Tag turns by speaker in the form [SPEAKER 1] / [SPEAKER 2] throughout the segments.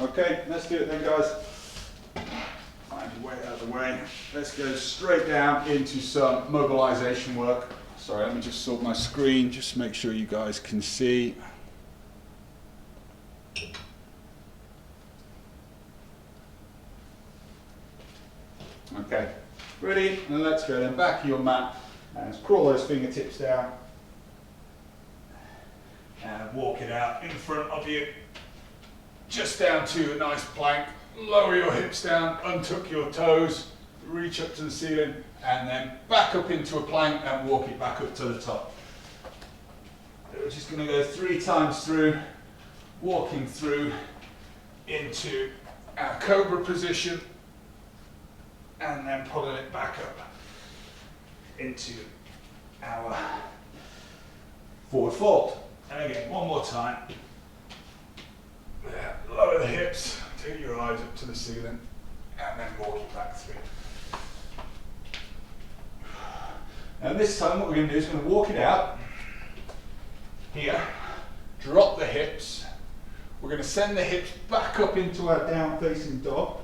[SPEAKER 1] Okay, let's do it then, guys. Find your way out of the way. Let's go straight down into some mobilization work. Sorry, let me just sort my screen, just make sure you guys can see. Okay, ready? And let's go then back to your mat and crawl those fingertips down and walk it out in front of you, just down to a nice plank. Lower your hips down, untuck your toes, reach up to the ceiling, and then back up into a plank and walk it back up to the top. We're just going to go 3 times through, walking through into our cobra position, and then pulling it back up into our forward fold. And again, one more time. Lower the hips, take your eyes up to the ceiling, and then walk it back through. Now this time what we're going to do is we're going to walk it out here, drop the hips. We're going to send the hips back up into our down facing dog.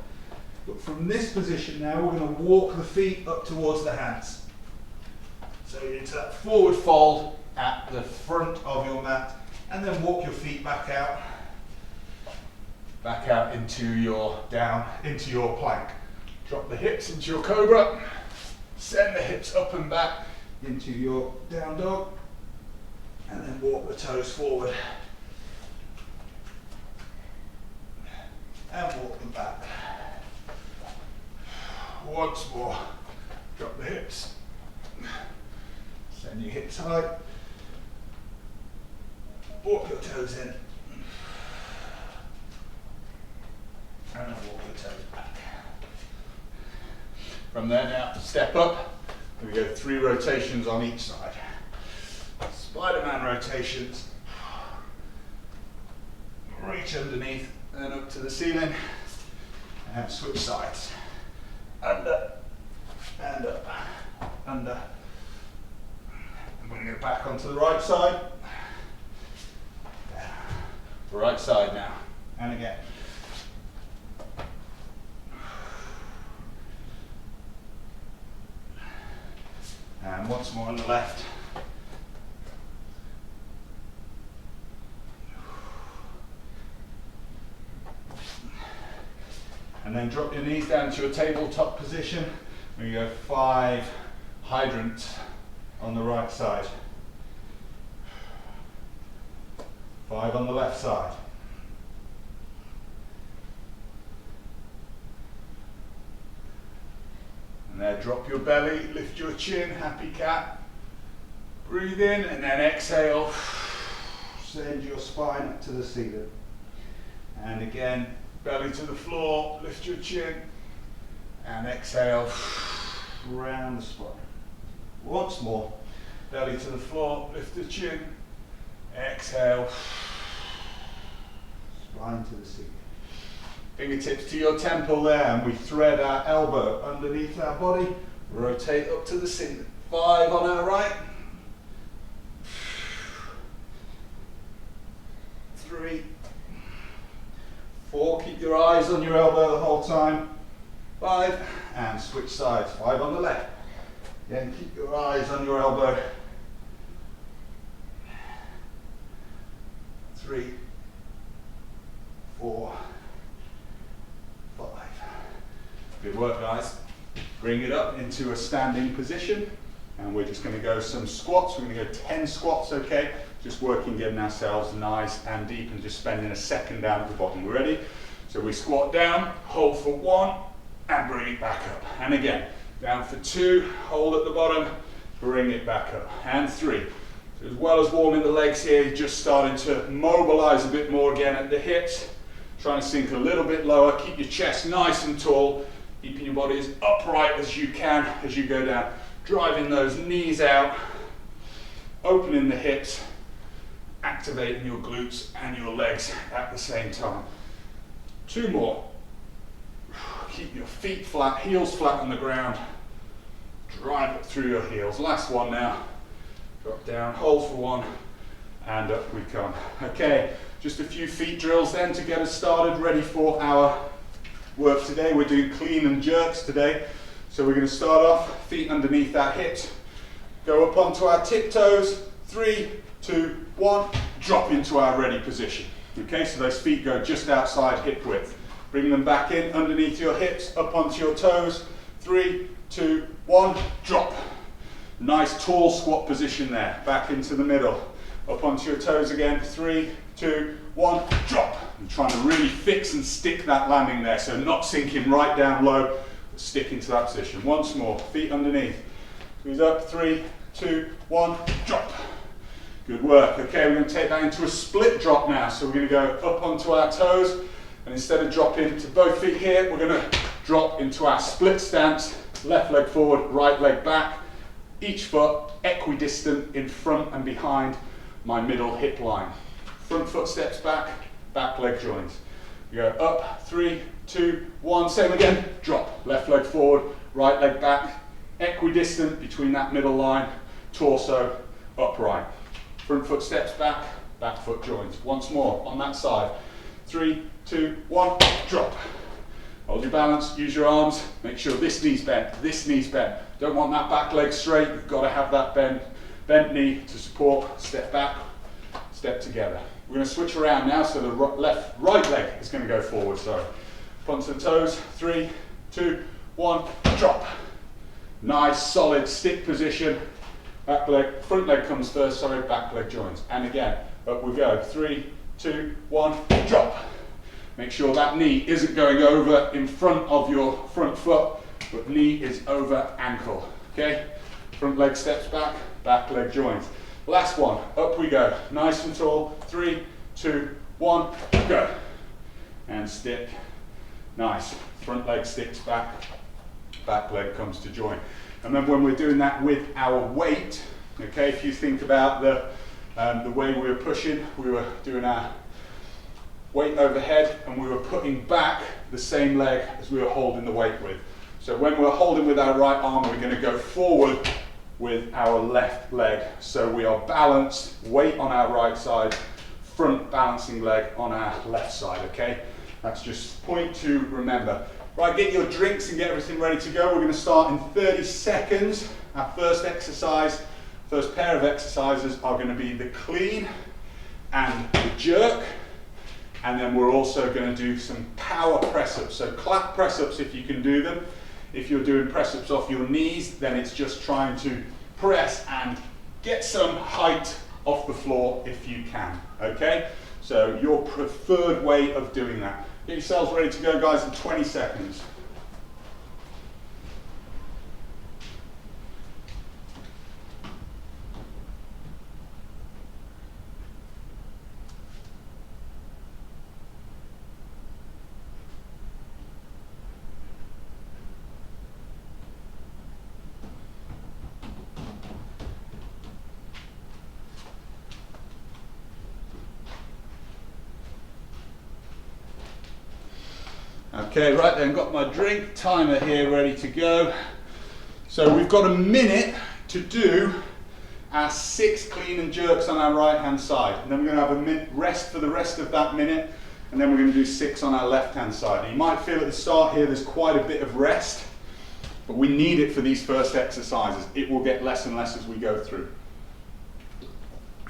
[SPEAKER 1] But from this position now, we're going to walk the feet up towards the hands. So into that forward fold at the front of your mat, and then walk your feet back out into your into your plank. Drop the hips into your cobra, send the hips up and back into your down dog, and then walk the toes forward and walk them back. Once more, drop the hips, send your hips high, walk your toes in, and walk your toes back. From there now, step up, we go 3 rotations on each side. Spider-Man rotations, reach underneath and up to the ceiling, and switch sides. Under, and up, under. I'm going to go back onto the right side. Right side now, and again. And once more on the left. And then drop your knees down to your tabletop position. We go 5 hydrants on the right side. 5 on the left side. And there, drop your belly, lift your chin, happy cat. Breathe in and then exhale. Send your spine up to the ceiling. And again, belly to the floor, lift your chin, and exhale, round the spine. Once more, belly to the floor, lift the chin, exhale, spine to the ceiling. Fingertips to your temple there, and we thread our elbow underneath our body, rotate up to the ceiling. 5 on our right, 3, 4, keep your eyes on your elbow the whole time. 5, and switch sides. 5 on the left. Again, keep your eyes on your elbow. 3, 4, 5. Good work, guys. Bring it up into a standing position, and we're just going to go some squats. We're going to go 10 squats, okay? Just working, getting ourselves nice and deep, and just spending a second down at the bottom. We're ready? So we squat down, hold for 1, and bring it back up. And again, down for 2, hold at the bottom, bring it back up. And 3. So as well as warming the legs here, you're just starting to mobilize a bit more again at the hips. Trying to sink a little bit lower, keep your chest nice and tall, keeping your body as upright as you can as you go down. Driving those knees out, opening the hips, activating your glutes and your legs at the same time. 2 more. Keep your feet flat, heels flat on the ground. Drive it through your heels. Last one now. Drop down, hold for 1, and up we come. Okay, Just a few feet drills then to get us started, ready for our work today. We're doing clean and jerks today. So we're going to start off, feet underneath our hips, go up onto our tiptoes, 3, 2, 1, drop into our ready position. Okay, so those feet go just outside hip width. Bring them back in underneath your hips, up onto your toes, 3, 2, 1, drop. Nice tall squat position there, back into the middle. Up onto your toes again, 3, 2, 1, drop. I'm trying to really fix and stick that landing there, so not sinking right down low, but stick into that position. Once more, feet underneath. Squeeze up, 3, 2, 1, drop. Good work. Okay, we're going to take that into a split drop now. So we're going to go up onto our toes, and instead of dropping to both feet here, we're going to drop into our split stance, left leg forward, right leg back, each foot equidistant in front and behind my middle hip line. Front foot steps back, back leg joins. We go up, 3, 2, 1, same again, drop. Left leg forward, right leg back, equidistant between that middle line, torso upright. Front foot steps back, back foot joins. Once more on that side. 3, 2, 1, drop. Hold your balance, use your arms, make sure this knee's bent, this knee's bent. Don't want that back leg straight, you've got to have that bent knee to support, step back, step together. We're going to switch around now, so the right leg is going to go forward, sorry. Up onto the toes, 3, 2, 1, drop. Nice, solid stick position. Back leg, front leg comes first, sorry, back leg joins. And again, up we go, 3, 2, 1, drop. Make sure that knee isn't going over in front of your front foot, but knee is over ankle, okay? Front leg steps back, back leg joins. Last one, up we go, nice and tall, 3, 2, 1, go. And stick, nice. Front leg sticks back, back leg comes to join. And then when we're doing that with our weight, okay, if you think about the way we were pushing, we were doing our weight overhead and we were putting back the same leg as we were holding the weight with. So when we're holding with our right arm, we're going to go forward with our left leg. So we are balanced, weight on our right side, front balancing leg on our left side, okay? That's just point to remember. Right, get your drinks and get everything ready to go. We're going to start in 30 seconds. Our first exercise, first pair of exercises are going to be the clean and the jerk. And then we're also going to do some power press-ups. So clap press-ups if you can do them. If you're doing press-ups off your knees, then it's just trying to press and get some height off the floor if you can, okay? So your preferred way of doing that. Get yourselves ready to go, guys, in 20 seconds. Okay, right then, got my drink, timer here ready to go. So we've got a minute to do our 6 clean and jerks on our right hand side. And then we're going to have a minute rest for the rest of that minute. And then we're going to do 6 on our left hand side. And you might feel at the start here there's quite a bit of rest, but we need it for these first exercises. It will get less and less as we go through.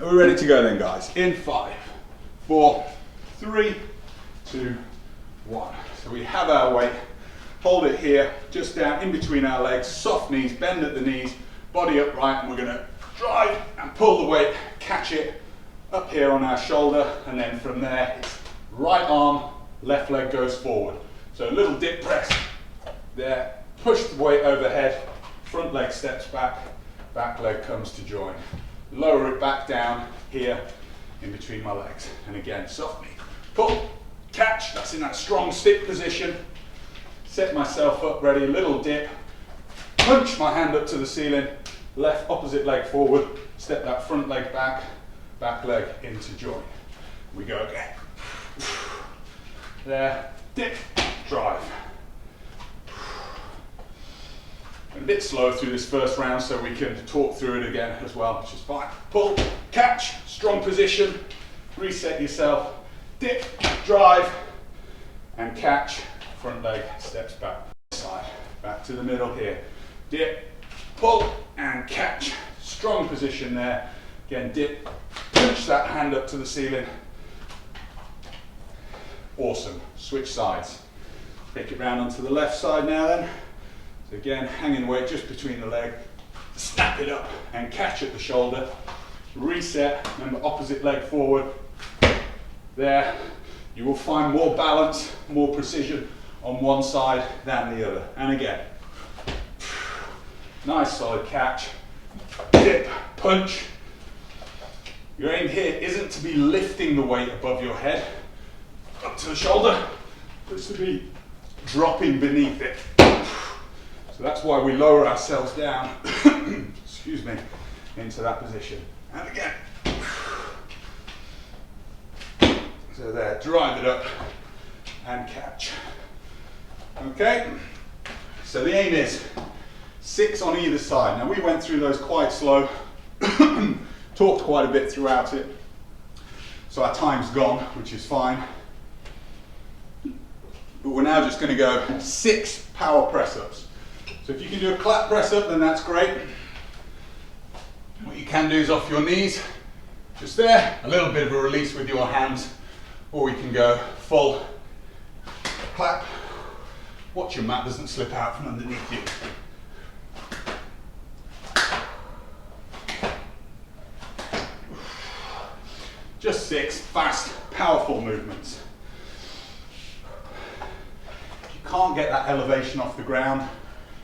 [SPEAKER 1] Are we ready to go then, guys? In 5, 4, 3, 2, 1. So we have our weight, hold it here, just down in between our legs, soft knees, bend at the knees, body upright, and we're going to drive and pull the weight, catch it up here on our shoulder, and then from there, it's right arm, left leg goes forward. So a little dip press there, push the weight overhead, front leg steps back, back leg comes to join. Lower it back down here in between my legs. And again, soft knee, pull, catch, that's in that strong stick position. Set myself up ready, little dip, punch my hand up to the ceiling, left opposite leg forward, step that front leg back, back leg into join. We go again. There, dip, drive. A bit slow through this first round so we can talk through it again as well, which is fine. Pull, catch, strong position, reset yourself, dip, drive, and catch. Front leg steps back. Side, back to the middle here. Dip, pull, and catch. Strong position there. Again, dip, push that hand up to the ceiling. Awesome. Switch sides. Take it round onto the left side now then. So again, hanging weight just between the leg. Snap it up and catch at the shoulder. Reset, remember opposite leg forward. There, you will find more balance, more precision on one side than the other. And again, nice solid catch, dip, punch. Your aim here isn't to be lifting the weight above your head, up to the shoulder, but it's to be dropping beneath it. So that's why we lower ourselves down, excuse me, into that position. And again. So there, drive it up and catch. Okay, so the aim is 6 on either side. Now we went through those quite slow, talked quite a bit throughout it, so our time's gone, which is fine. But we're now just going to go 6 power press-ups. So if you can do a clap press-up, then that's great. What you can do is off your knees, just there, a little bit of a release with your hands, or we can go full clap. Watch your mat doesn't slip out from underneath you. Just 6 fast, powerful movements. If you can't get that elevation off the ground,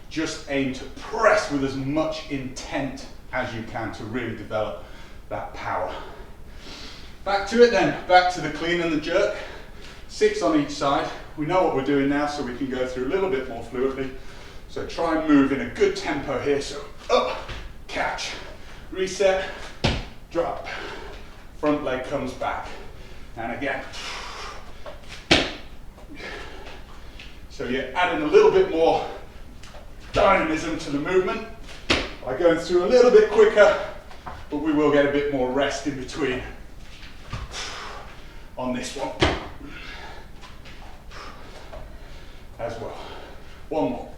[SPEAKER 1] just aim to press with as much intent as you can to really develop that power. Back to it then, back to the clean and the jerk. 6 on each side. We know what we're doing now, so we can go through a little bit more fluidly. So try and move in a good tempo here. So up, catch, reset, drop. Front leg comes back. And again. So you're adding a little bit more dynamism to the movement by going through a little bit quicker, but we will get a bit more rest in between on this one as well. One more.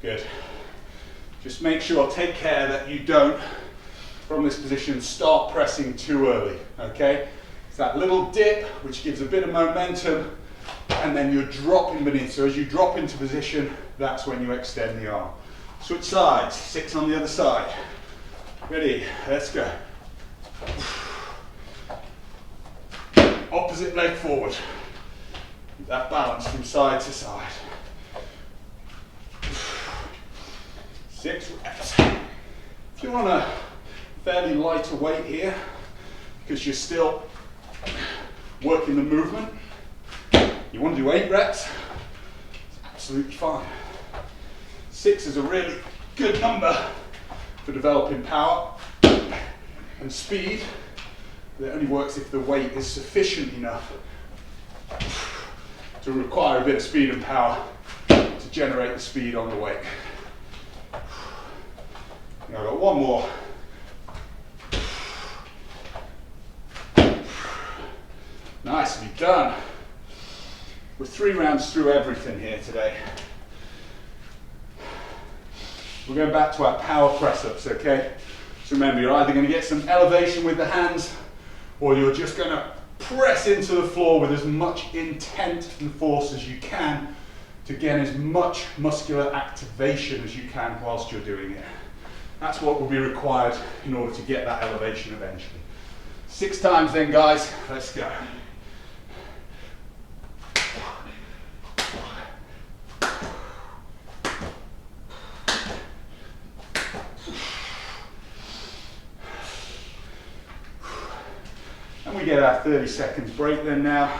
[SPEAKER 1] Good. Just make sure, take care that you don't, from this position, start pressing too early, okay? It's that little dip, which gives a bit of momentum, and then you're dropping beneath. So as you drop into position, that's when you extend the arm. Switch sides, 6 on the other side. Ready, let's go. Opposite leg forward. Keep that balance from side to side. 6 reps. If you're on a fairly lighter weight here, because you're still working the movement, you want to do 8 reps, it's absolutely fine. 6 is a really good number for developing power and speed, but it only works if the weight is sufficient enough to require a bit of speed and power to generate the speed on the weight. Now I've got one more. Nicely done. We're 3 rounds through everything here today. We're going back to our power press-ups, okay? So remember, you're either going to get some elevation with the hands, or you're just going to press into the floor with as much intent and force as you can to get as much muscular activation as you can whilst you're doing it. That's what will be required in order to get that elevation eventually. 6 times then, guys. Let's go. And we get our 30 seconds break then now,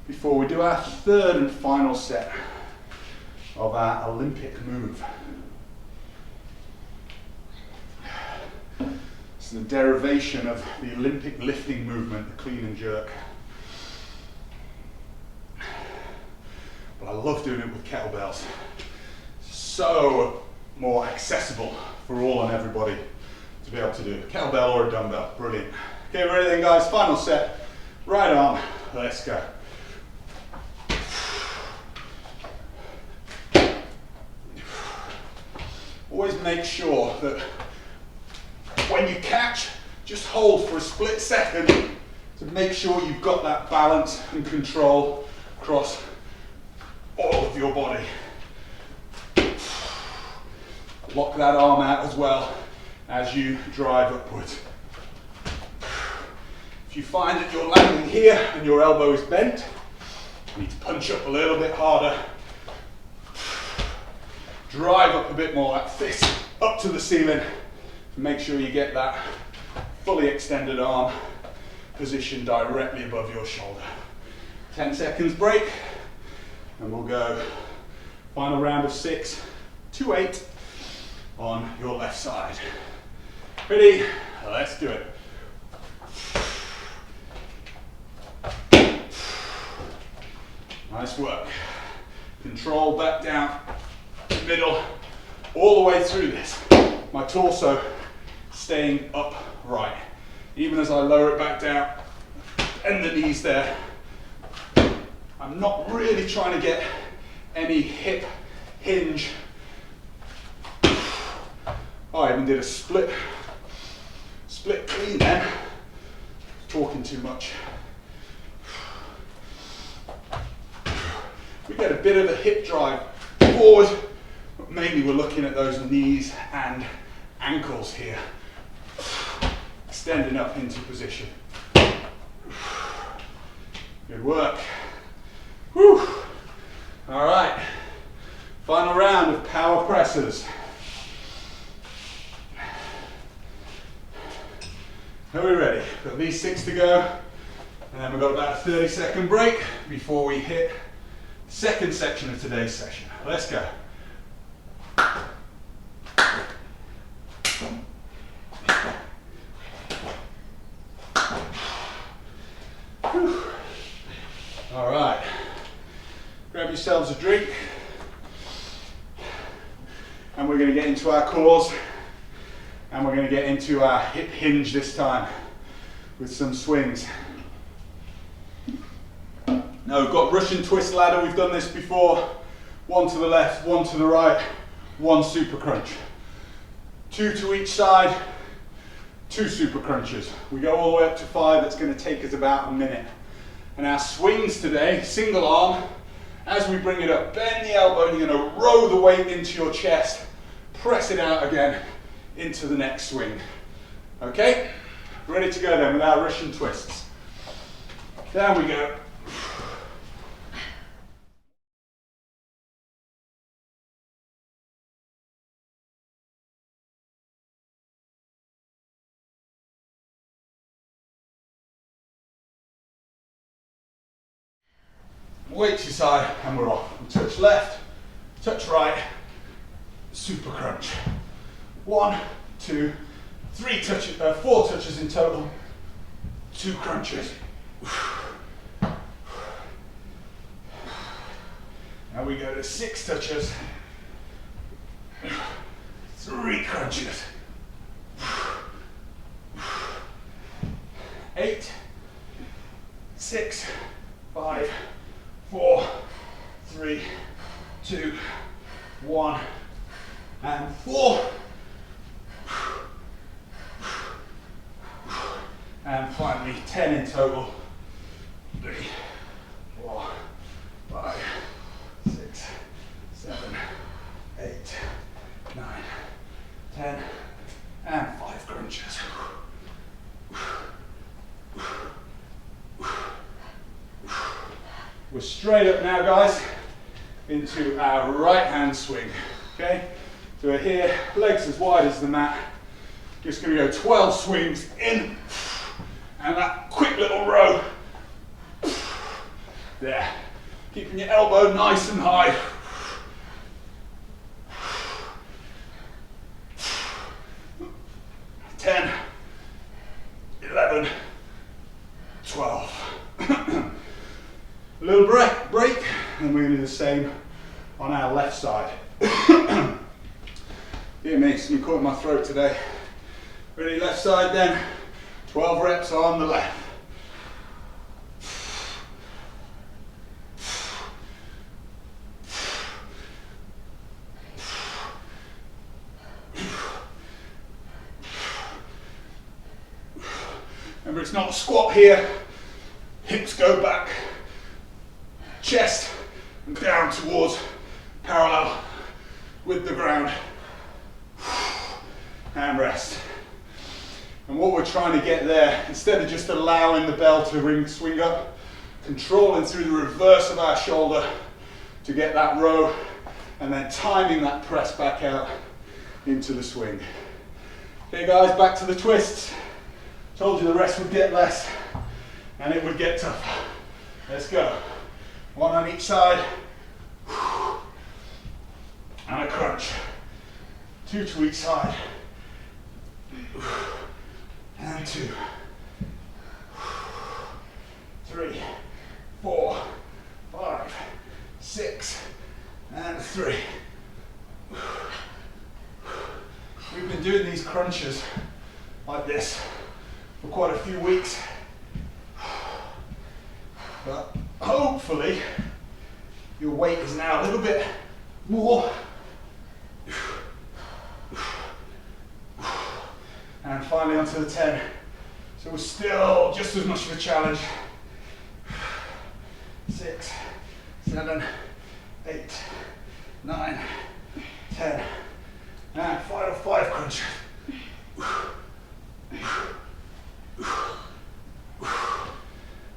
[SPEAKER 1] before we do our 3rd and final set of our Olympic move. It's the derivation of the Olympic lifting movement, the clean and jerk. But I love doing it with kettlebells. So more accessible for all and everybody to be able to do. Kettlebell or a dumbbell, brilliant. Okay, ready then guys, final set. Right arm, let's go. Always make sure that when you catch, just hold for a split second to make sure you've got that balance and control across all of your body. Lock that arm out as well as you drive upwards. If you find that you're landing here and your elbow is bent, you need to punch up a little bit harder. Drive up a bit more, that fist up to the ceiling. Make sure you get that fully extended arm position directly above your shoulder. 10 seconds break, and we'll go final round of 6 to 8 on your left side. Ready? Let's do it. Nice work. Control back down, middle, all the way through this. My torso staying upright. Even as I lower it back down, and the knees there. I'm not really trying to get any hip hinge. Oh, I even did a split clean then. Talking too much. We get a bit of a hip drive forward, but mainly we're looking at those knees and ankles here. Extending up into position. Good work. Whew. All right, final round of power presses. Are we ready? Got these 6 to go, and then we've got about a 30-second break before we hit the second section of today's session. Let's go. Whew. All right, grab yourselves a drink, and we're going to get into our cores, and we're going to get into our hip hinge this time with some swings. Now we've got Russian twist ladder, we've done this before. 1 to the left, 1 to the right, 1 super crunch. 2 to each side, 2 super crunches. We go all the way up to 5, it's going to take us about a minute. And our swings today, single arm, as we bring it up, bend the elbow, and you're going to row the weight into your chest, press it out again into the next swing. Okay? Ready to go then with our Russian twists. Down we go. Weight to your side, and we're off. Touch left, touch right, super crunch. 1, 2, 3 touches, 4 touches in total, 2 crunches. Now we go to 6 touches, 3 crunches. 8, 6, 5, 4, 3, 2, 1, and 4. And finally 10 in total. 3, 4, 5, 6, 7, 8, 9, 10, and 5 crunches. We're straight up now, guys, into our right hand swing. Okay, so we're here, legs as wide as the mat. Just going to go 12 swings in, and that quick little row. There, keeping your elbow nice and high. Ten, 11, 12. A little break, and we're going to do the same on our left side. Dear me, something caught in my throat today. Ready, left side then. 12 reps on the left. Remember, it's not a squat here. Hips go back, chest and down towards parallel with the ground. And rest. And what we're trying to get there, instead of just allowing the bell to swing up, controlling through the reverse of our shoulder to get that row, and then timing that press back out into the swing. Okay guys, back to the twists. Told you the rest would get less and it would get tougher. Let's go. One on each side. And a crunch. Two to each side. And 2, 3, 4, 5, 6, and 3. We've been doing these crunches like this for quite a few weeks, but hopefully your weight is now a little bit more. And finally onto the 10. So we're still just as much of a challenge. 6, 7, 8, 9, 10. And final 5 crunch.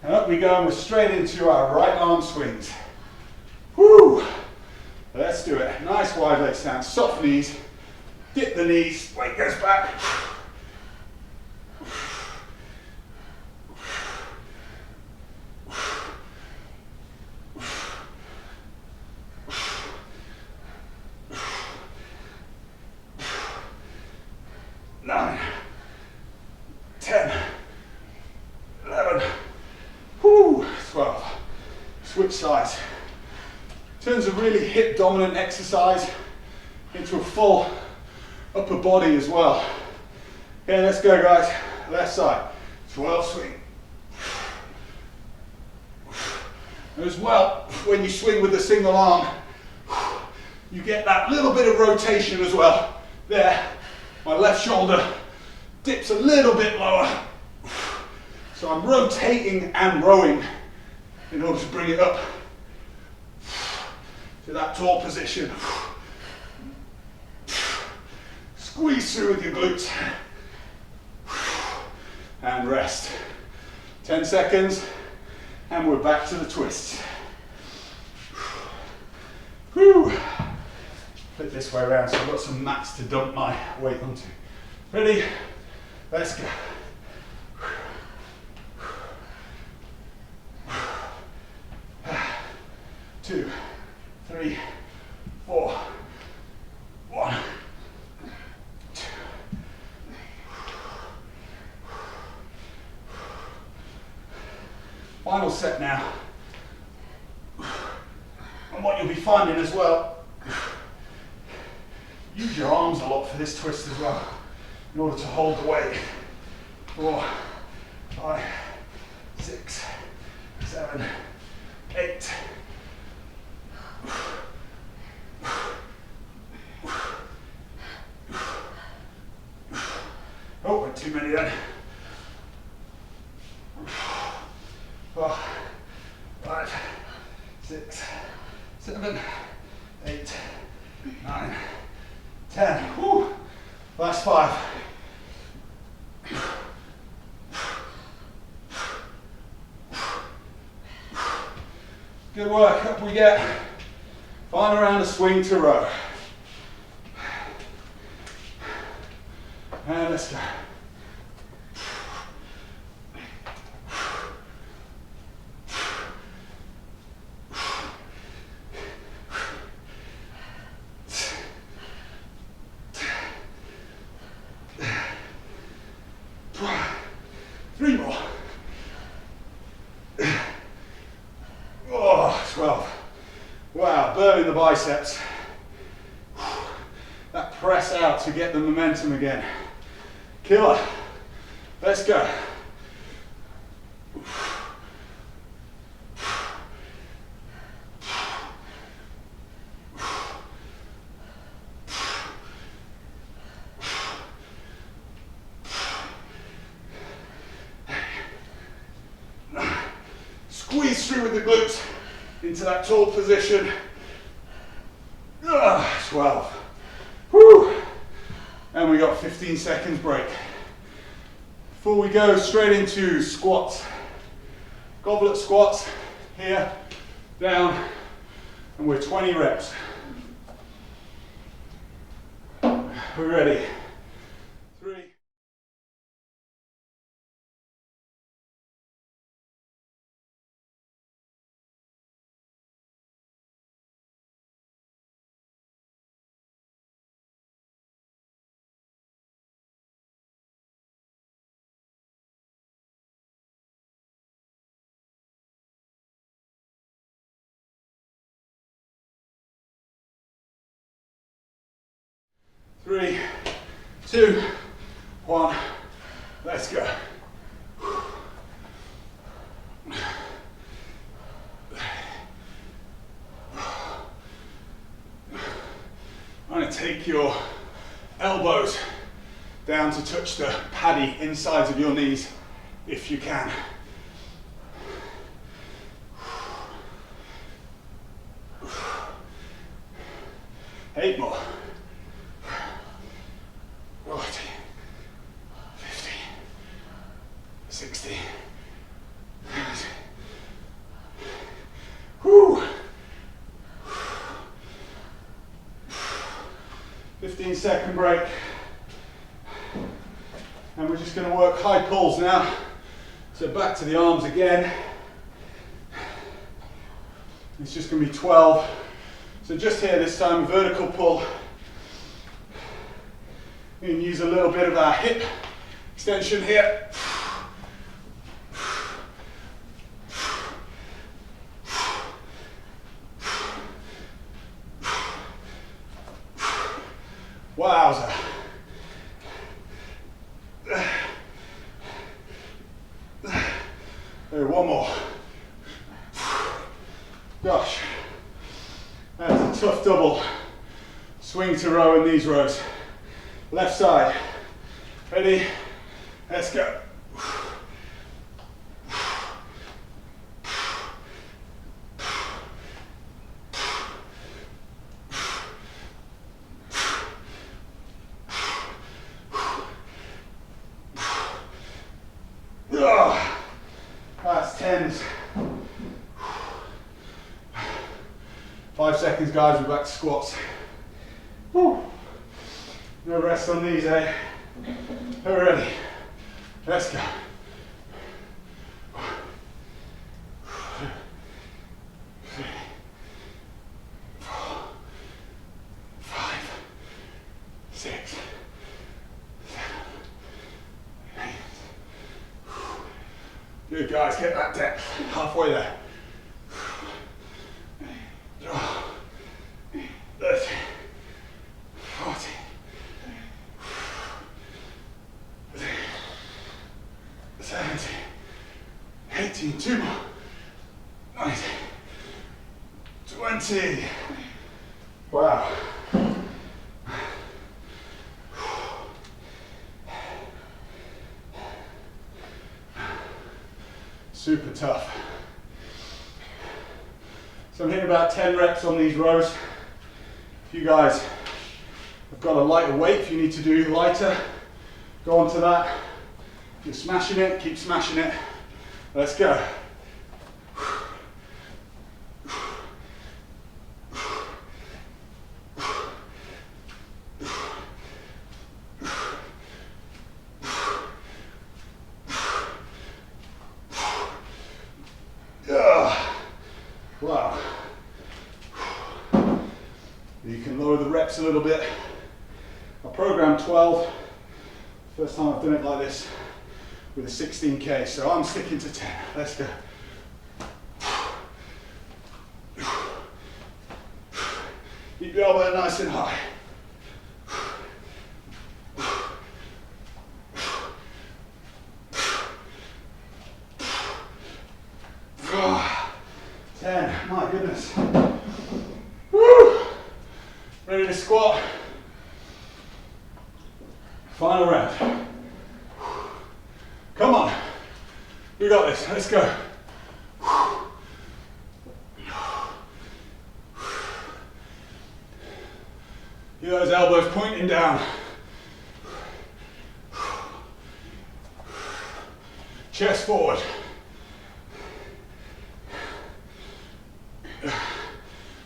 [SPEAKER 1] And up we go, and we're straight into our right arm swings. Woo! Let's do it. Nice wide leg stance, soft knees, dip the knees, weight goes back. 9, 10, 11, 12. Switch sides. Turns a really hip dominant exercise into a full upper body as well. Okay, let's go guys. Left side, 12 swing. As well, when you swing with the single arm, you get that little bit of rotation as well. There, my left shoulder dips a little bit lower. So I'm rotating and rowing in order to bring it up to that tall position. Squeeze through with your glutes. And rest. 10 seconds, and we're back to the twists. Whew. Flip this way around so I've got some mats to dump my weight onto. Ready? Let's go. 2, 3, 4, 1, 2. Final set now. And what you'll be finding as well, use your arms a lot for this twist as well, in order to hold the weight. 4, 5, 6, 7, 8. Oh, went too many then. 4, 5, 6, 7, 8, 9, 10. Whew. Last 5. Good work, up we get. Final round of swing to row. And let's go. Three more. Oh, 12. Wow, burning the biceps. That press out to get the momentum again. Killer. Let's go. Squeeze through with the glutes into that tall position. 12. Woo. And we got 15 seconds break. Before we go straight into squats. Goblet squats, here, down, and we're 20 reps. We're ready. 3. 3, 2, 1, let's go. I'm going to take your elbows down to touch the paddy insides of your knees if you can. 8 more. 40, 50, 60, 70. Whew. 15-second break. And we're just going to work high pulls now. So back to the arms again. It's just going to be 12. So just here this time, vertical pull. You can use a little bit of our hip extension here. Wowza. There, one more. Gosh, that's a tough double. Swing to row in these rows. Left side. Ready? Let's go. That's 10s. 5 seconds, guys. We're back to squats. Woo. No rest on these, eh? We're ready. Let's go. 1, 2, 3, 4, 5, 6, 7, 8. Good, guys. Get that depth. Halfway there. 30, 40. 70, 18, 2 more, 19, 20. Wow. Super tough. So I'm hitting about 10 reps on these rows. If you guys have got a lighter weight, if you need to do lighter, go on to that. If you're smashing it, keep smashing it. Let's go. Wow. You can lower the reps a little bit. I programmed 12. First time I've done it like this with a 16K, so I'm sticking to 10. Let's go. Keep your elbow nice and high. My goodness. Woo! Ready to squat. Final round. Come on. We got this. Let's go. Get those elbows pointing down. Chest forward.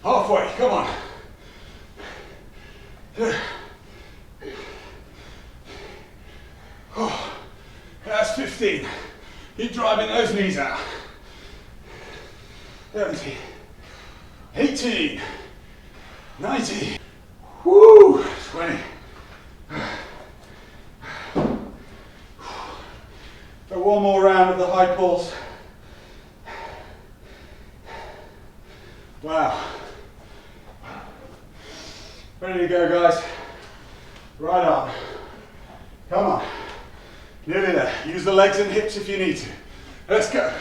[SPEAKER 1] Halfway, come on. Oh, that's 15. Keep driving those knees out. 17, 18, 19, woo, 20. So one more round of the high pulse. Wow. Ready to go, guys. Right on. Come on. Nearly there. Use the legs and hips if you need to. Let's go.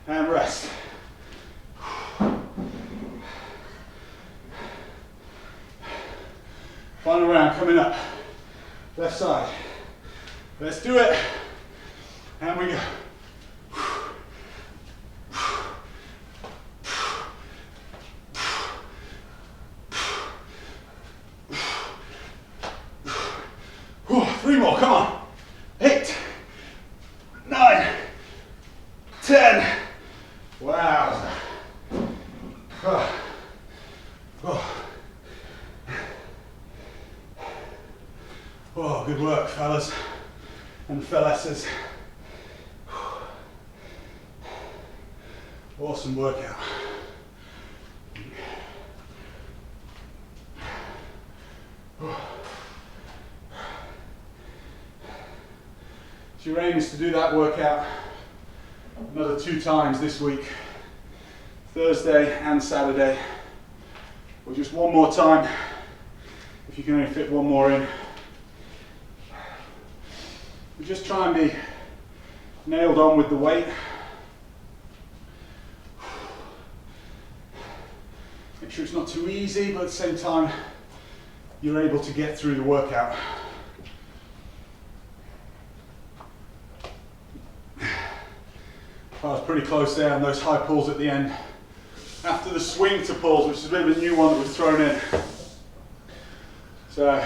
[SPEAKER 1] And rest. Final round coming up. Left side. Let's do it. And we go. Three more, come on. 8, 9, 10. Wow. Oh, good work, fellas and fellasses. Awesome workout. So your aim is to do that workout another 2 times this week, Thursday and Saturday, or just one more time if you can only fit one more in. We just try and be nailed on with the weight. Make sure it's not too easy, but at the same time you're able to get through the workout. I was pretty close there on those high pulls at the end. After the swing to pulls, which is a bit of a new one that was thrown in. So,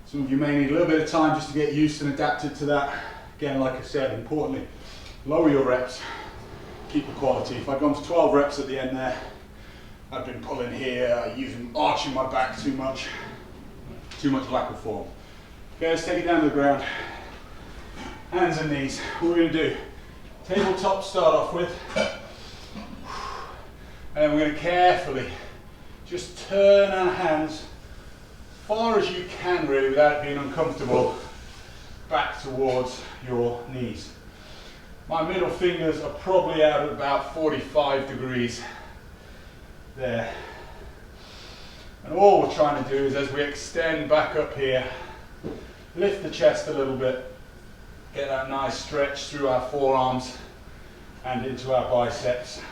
[SPEAKER 1] some of you may need a little bit of time just to get used and adapted to that. Again, like I said, importantly, lower your reps, keep the quality. If I'd gone for 12 reps at the end there, I've been pulling here, arching my back too much lack of form. Okay, let's take it down to the ground. Hands and knees. What we're going to do, tabletop start off with, and we're going to carefully just turn our hands as far as you can really without being uncomfortable back towards your knees. My middle fingers are probably out at about 45 degrees there. And all we're trying to do is, as we extend back up here, lift the chest a little bit, get that nice stretch through our forearms and into our biceps.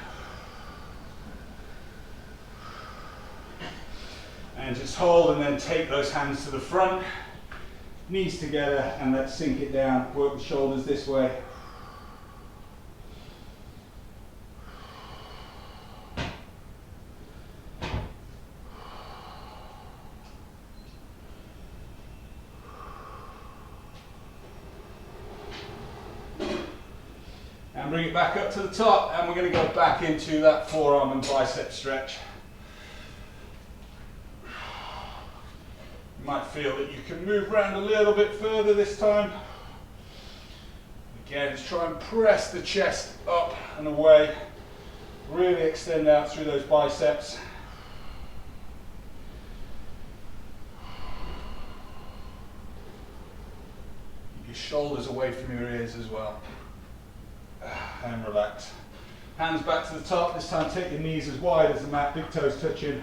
[SPEAKER 1] And just hold and then take those hands to the front, knees together, and let's sink it down. Work the shoulders this way. And bring it back up to the top, and we're going to go back into that forearm and bicep stretch. You might feel that you can move around a little bit further this time. Again, just try and press the chest up and away. Really extend out through those biceps. Keep your shoulders away from your ears as well. And relax. Hands back to the top. This time take your knees as wide as the mat, big toes touching,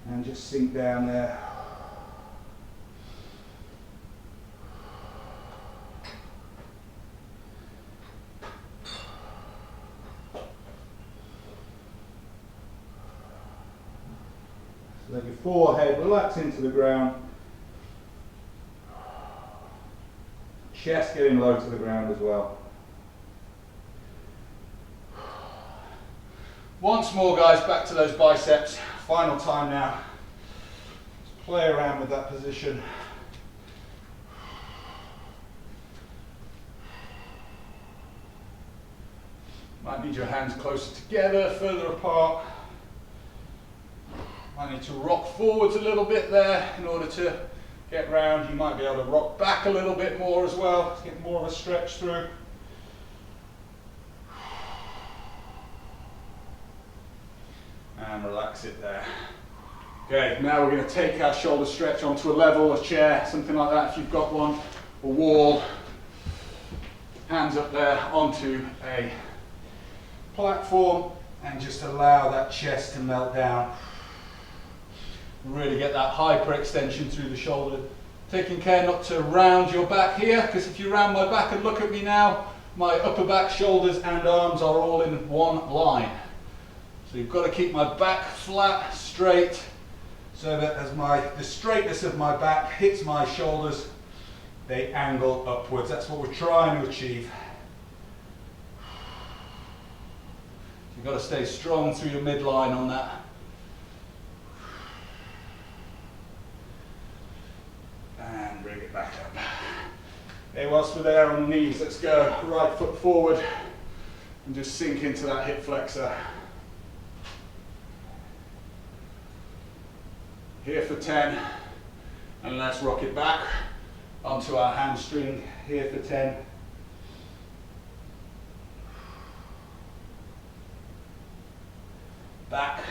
[SPEAKER 1] and just sink down there. So let your forehead relax into the ground. Chest getting low to the ground as well. Once more, guys, back to those biceps. Final time now. Just play around with that position. Might need your hands closer together, further apart. Might need to rock forwards a little bit there in order to get round. You might be able to rock back a little bit more as well to get more of a stretch through. And relax it there. Okay, now we're going to take our shoulder stretch onto a level, a chair, something like that if you've got one, a wall. Hands up there onto a platform and just allow that chest to melt down. Really get that hyperextension through the shoulder. Taking care not to round your back here, because if you round my back and look at me now, my upper back, shoulders and arms are all in one line. So you've got to keep my back flat, straight, so that as the straightness of my back hits my shoulders, they angle upwards. That's what we're trying to achieve. You've got to stay strong through your midline on that. And bring it back up. Okay, whilst we're there on the knees, let's go right foot forward and just sink into that hip flexor. Here for 10, and let's rock it back onto our hamstring. Here for 10. Back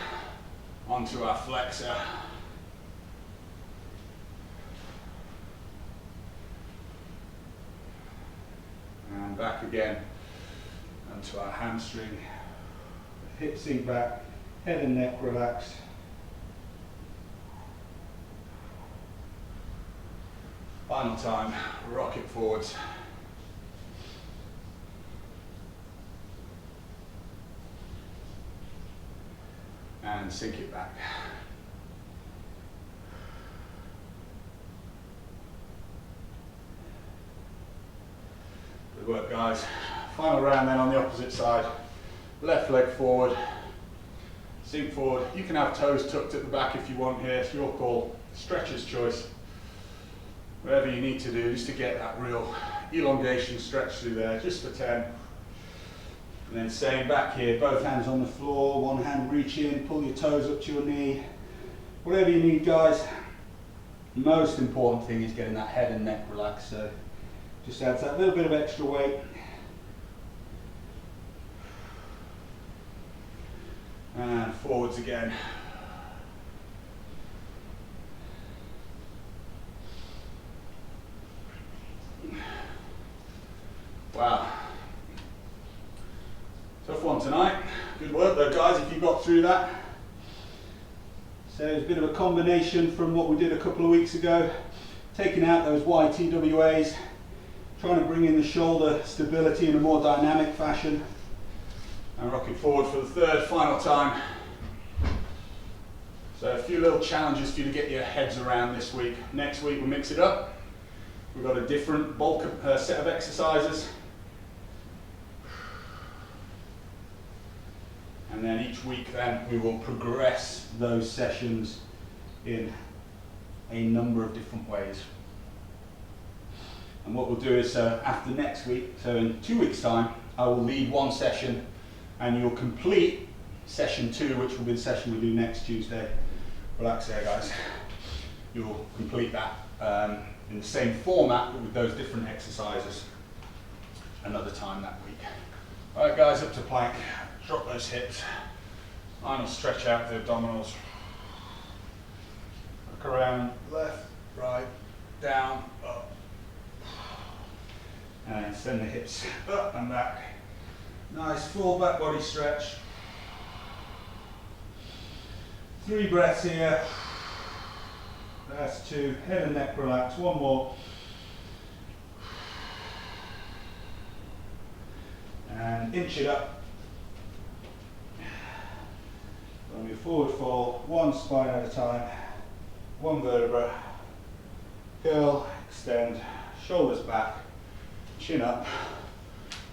[SPEAKER 1] onto our flexor. And back again onto our hamstring. Hip sink back, head and neck relaxed. Final time, rock it forwards. And sink it back. Good work, guys. Final round then on the opposite side. Left leg forward, sink forward. You can have toes tucked at the back if you want here, it's your call. Stretcher's choice. Whatever you need to do just to get that real elongation stretch through there, just for 10. And then same back here, both hands on the floor, one hand reach in, pull your toes up to your knee. Whatever you need, guys. The most important thing is getting that head and neck relaxed, so just adds that little bit of extra weight. And forwards again. Wow. Tough one tonight. Good work though, guys, if you got through that. So it's a bit of a combination from what we did a couple of weeks ago. Taking out those YTWAs, trying to bring in the shoulder stability in a more dynamic fashion. And rocking forward for the third, final time. So a few little challenges for you to get your heads around this week. Next week we'll mix it up. We've got a different bulk set of exercises. And then each week then we will progress those sessions in a number of different ways. And what we'll do is after next week, so in 2 weeks time, I will lead one session and you'll complete session 2, which will be the session we do next Tuesday. Relax there, guys. You'll complete that in the same format but with those different exercises another time that week. All right, guys, up to plank. Drop those hips. Final stretch out the abdominals. Look around, left, right, down, up. And send the hips up and back. Nice full back body stretch. 3 breaths here. That's 2. Head and neck relax. 1 more. And inch it up. On your forward fold, 1 spine at a time, 1 vertebra. Curl, extend, shoulders back, chin up.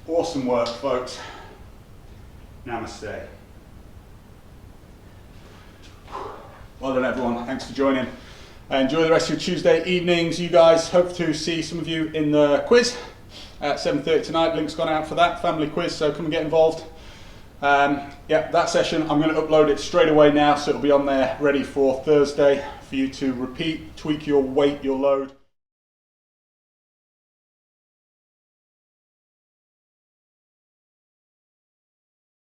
[SPEAKER 1] Awesome work, folks. Namaste. Well done, everyone. Thanks for joining. Enjoy the rest of your Tuesday evenings. You guys, hope to see some of you in the quiz at 7:30 tonight. Link's gone out for that family quiz, so come and get involved. Yeah, that session, I'm going to upload it straight away now, so it'll be on there ready for Thursday for you to repeat, tweak your weight, your load.